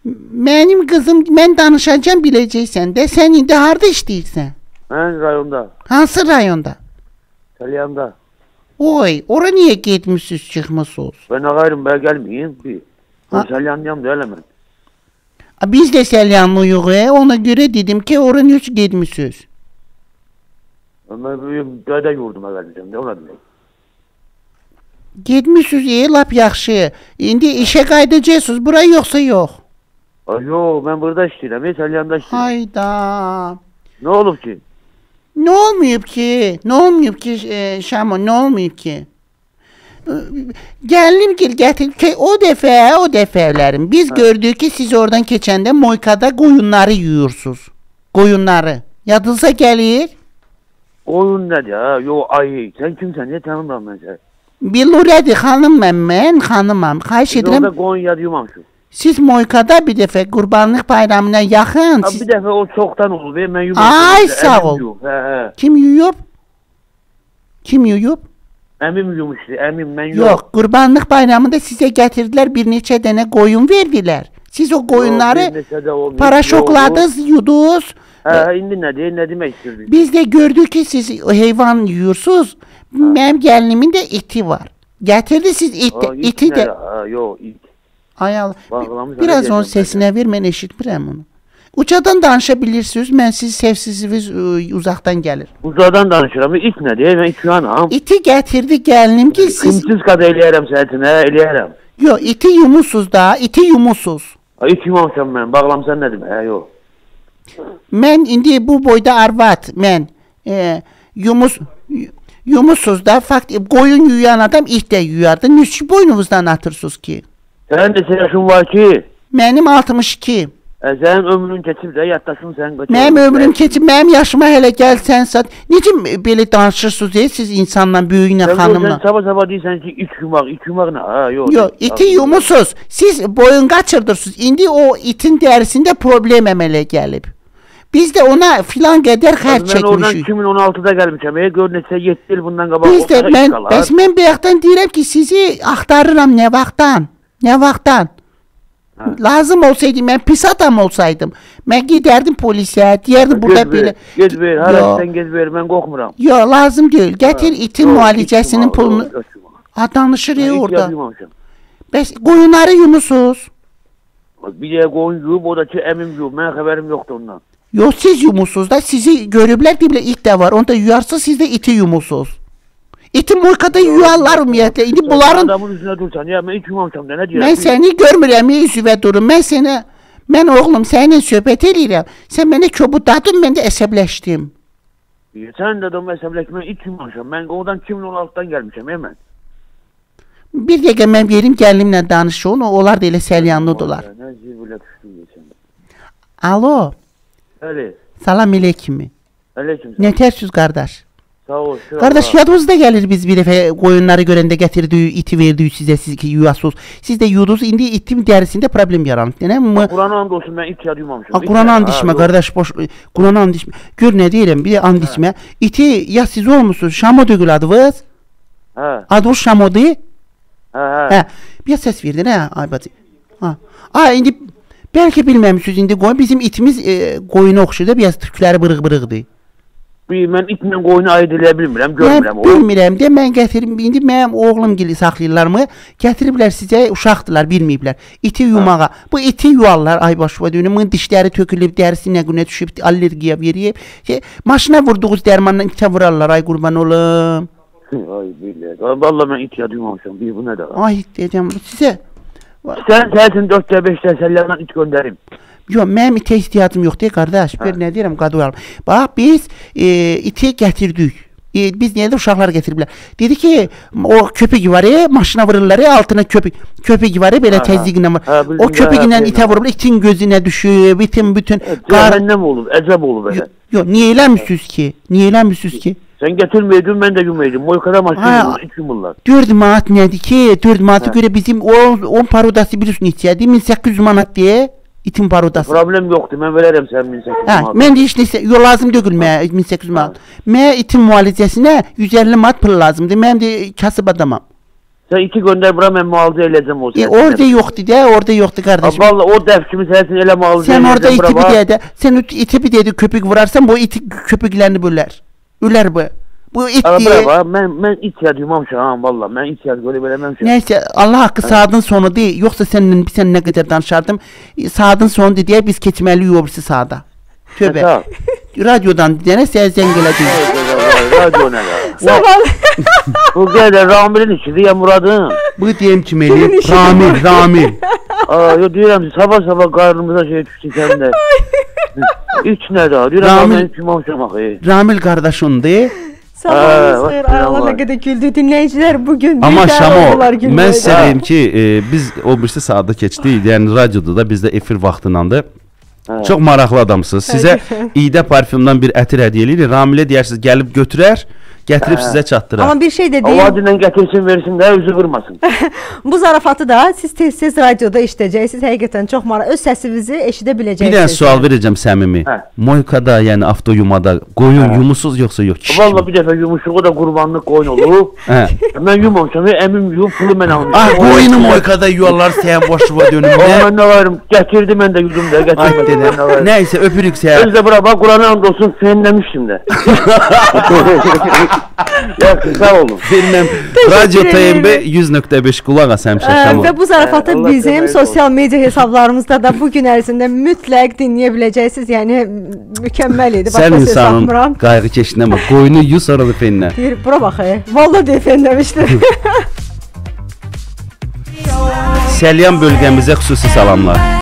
Mənim qızım, mən danışacağım biləcəksən də, sən indi harda işləyirsən? Mən rayonda. Hansı rayonda? Səlyanda. Oy, ora niyə getmişsiniz, çıxmışsınız? Ben ağayrım, ben gelmeyeyim. Ben Səlyanlıyam da elə mən. Biz də Səlyanlıyıq, ona görə dedim ki, ora niyə getmişsiniz? Ben döydə yurduma gəlmişəm, də ona demək. Getmişsiniz, lap yaxşı. İndi işə qayıdacaqsınız, bura yoxsa yox? Yox, mən burada işləyirəm, Səlyanda işləyirəm. Hayda. Ne olub ki? Ne olmayıb ki? Ne olmayıb ki Şamo? Ne olmayıb ki? Gəlim gətir ki o dəfələrim. Biz gördük ki siz oradan keçəndə Moykada qoyunları yuyursunuz. Qoyunları. Yadınıza gəlir? Qoyun nədir ha? Yox ayı. Sen kimsən? Niyə tanımıram mən səni? Billurədir xanım mən xanımam. Xahiş edirəm. Orada qoyun yad yumamışım. Siz Moykada bir dəfə Qurbanlıq bayramına yaxın. Bir dəfə o çoxdan olub, mən yumamışım. Ay sağ ol. Kim yuyub? Kim yuyub? Əmim yumuşdu, əmim mən yox. Yox, Qurbanlıq bayramında sizə gətirdilər, bir neçə dənə qoyun verdilər. Siz o qoyunları paraşokladınız, yudunuz. İndi nə demək istəyirsiniz? Biz də gördük ki siz heyvan yuyursunuz. Mənim gəlinimin də iti var. Gətirdi siz iti də. Yox, it. Ay Allah, biraz onun səsinə ver, mən eşitmirəm onu. Ucadan danışabilirsiniz, mən siz sevsiziniz uzaqdan gəlir. Ucadan danışıram, it nədir? Mən iki yanam. İti gətirdi gəlinim ki siz... Kimsiz qada eləyərəm səhətinə, eləyərəm. Yox, iti yumusuz da, iti yumusuz. İt yumamışam mən, bağlamsan nə demək, yox. Mən indi bu boyda arvad, mən yumusuz da, fakt qoyun yuyan adam it də yuyardı. Nüç boynunuzdan atırsınız ki? Sənin də yaşın var ki? Mənim 62. Sənin ömrün keçib də, yaddaşın sən qaçır. Mənim ömrüm keçib, mənim yaşıma hələ gəlsən sat. Necə belə danışırsınız siz insanla, böyüklə, xanımla? Sən sabah deyirsən ki, it yumaq nə? Yox, iti yumusuz. Siz boyun qaçırdırsınız. İndi o itin dərisində problem əmələ gəlib. Biz də ona filan qədər xərc çəkmişik. Mən oradan 2016-da gəlmişəm. Gör neçə 7 il bundan qabaq. Biz də, mən bayaqdan deyirəm ki, sizi axtarıram nə vaxtdan. Nə vaxtdan? Lazım olsaydı, mən pis adam olsaydım, mən gedərdim polisə, deyərdim burada belə... Gez ver, hərəsən gez ver, mən qorxmuram. Yox, lazım deyil. Gətir itin müalicəsinin pulunu... Danışır orada. Bəs qoyunları yumusuz? Bir də qoyun yuyub, o da ki, əmim yuyub, mən xəbərim yoxdur ondan. Yox, siz yumusuz da, sizi görüblər, deyiblər, it də var, onu da yuyarsınız, siz də iti yumusuz. İti Moykada yuyarlar ümumiyyətlə. İndi bunların... Adamın üzünə dursan, ya mən it yumamışam da, nə deyirəm? Mən səni görmürəm, üzvə durum. Mən oğlum, səninlə söhbət edirəm. Sən mənə köbudadın, mən də əsəbləşdim. Sən də adamı əsəbləşdim, mən it yumamışam. Mən oradan 2016-dan gəlmişəm, mən. Bir dəqiqə mən verim gəlinimlə danışın, onlar da elə Səlyanlıdırlar. Alo. Əli. Salam aleyküm. Aleyküm. Nətərsiniz qardaş? Qardaş, yadınızda gəlir biz bir dəfə qoyunları görəndə gətirdik, iti verdik sizə, siz ki yuyasınız. Siz də yudunuz, indi itin dərisində problem yaranıb. Quran and olsun, mən it yad yumamışam. Quran and içmə qardaş, boş. Quran and içmə. Gör nə deyirəm, bir and içmə. İti ya siz olmusunuz, Şamo dögül adınız? Adınız Şamodur? Bir səs verdin, ay bacı. İndi bəlkə bilməmişsiniz, indi qoyun, bizim itimiz qoyuna oxşur da, biraz tükləri bırıq-bırıqdır. Mən itlə qoyunu ayıd eləyə bilmirəm, görmürəm. Bilmirəm də, mən gətirim, indi mənim oğlum gili saxlayırlarmı, gətiriblər sizə, uşaqdılar, bilməyiblər, iti yumağa. Bu iti yuyarlar, ay başıva dönüm, bunun dişləri tökülüb, dərisi nə günə düşüb, allergiya verib. Maşına vurduğunuz dərmanla itə vurarlar, ay qurban olum. Ay bilək, valla mən it yad yumamışam, bu nə də? Ay, deyəcəm, sizə. Sən səhəsin 4-5-də Səlyandan it göndərim. Yox, mənim itə ihtiyacım yoxdur, qardaş. Bir nə deyirəm, qadıvaram. Bax, biz iti gətirdik. Biz niyə də uşaqlar gətiriblər. Dedi ki, o köpük var, maşına vururlar, altına köpük var, belə təzyiqlə var. O köpüklə itə vururlar, itin gözünə düşüb, itin bütün... Cəhənnəm olub, əcəb olub elə. Yox, niyə eləmişsiniz ki? Niyə eləmişsiniz ki? Sən gətirməydin, mən də yumaydım. Moykada maşın it yumurlar. 4 manat nədir ki? 4 manatı görə bizim 10 parodası biliyorsun içədir, 1800 manat deyə. İtin parodası. Problem yoxdur, mən verərəm sən 1800 manat. Mən də işte, yol lazım deyil mənə 1800 manat. Mənə itin müalicəsinə 150 manat pul lazımdır, mən də kasıb adamam. Sen iti gönder bura, mən müalicə eləyəcəm o səni. Orada yoxdur de, orada yoxdur qardaşım. Valla o dəfkimi sənsin elə müalicə Sen orada eləyəcəm iti bura. bir de, sen iti bir de köpük vurarsan bu iti köpüklerini böler. Üler bu. Bu it diye. Bravo, mən it yad yumamışam valla. Mən it yad görüb eləməmişəm. Neyse Allah hakkı saadın sonu değil. Yoksa sen ne kadar danışardım. Saadın sonu diye biz keçmeli yobursu saada. Tövbe. Radyodan diyene sen zengiledin. Radyo ne ya? Sabah. Bu gəlir Ramil'in işidir ya Murad'ın. Bu diyeyim kimeli? Ramil. Yo deyirəm sabah qarnımıza şey düşdü səndə. İç nə daha? Deyirəm mən yumamışam axı. Ramil kardeşindi. Sabahınız xeyir. Ayağlar ne kadar güldü dinleyiciler bugün. Amma Şamo, ben mən sizə deyim ki, biz o birisi saatda keçdik, yəni radioda da bizdə efir vaxtındandır. Çox maraqlı adamsınız. Sizə iğdə parfümdən bir ətir hədiyyə eləyirik. Ramilə deyərsiniz, gəlib götürər, gətirib sizə çatdırar. Ama bir şey de O diyeyim. vadilən gətirsin versin də üzü vurmasın. Bu zarafatı da siz tez radyoda işləyəcəksiniz. Həqiqətən çox maraqlı. Öz səsinizi eşidə Bir biləcəksiniz. dənə sual verəcəm səmimi. Moykada, yəni avtoyumada qoyun yumusuz yoxsa yox? Valla bir dəfə yumuşluğu da qurbanlıq qoyun olub. Mən yumamışam, əmim yuyub, pulu mən almışam. Ah boyunu moykada yuvarlar sen boşluğa dönüm. Mən nə varım, gətirdi mən də yudum da, gətirdim. Neyse öpürük sen. Öz də bura bax, Qur'ana and olsun, fenləmişdim də. Yaxşı, sağ olun. Bilmem, Radyo TMB 100.5 qulaq as həmişə Şamo. Və bu zarafatı Allah bizim kömək sosial media hesablarımızda da bugün ərzində mütləq dinləyə biləcəksiniz. Yəni mükəmməl idi. Sən insanın qayğı keçinə bax, qoyunu yu sonra da fenlə. Deyir, bura bax. Vallahi deyir fenləmişdir. Səlyan bölgəmizə xüsusi salamlar.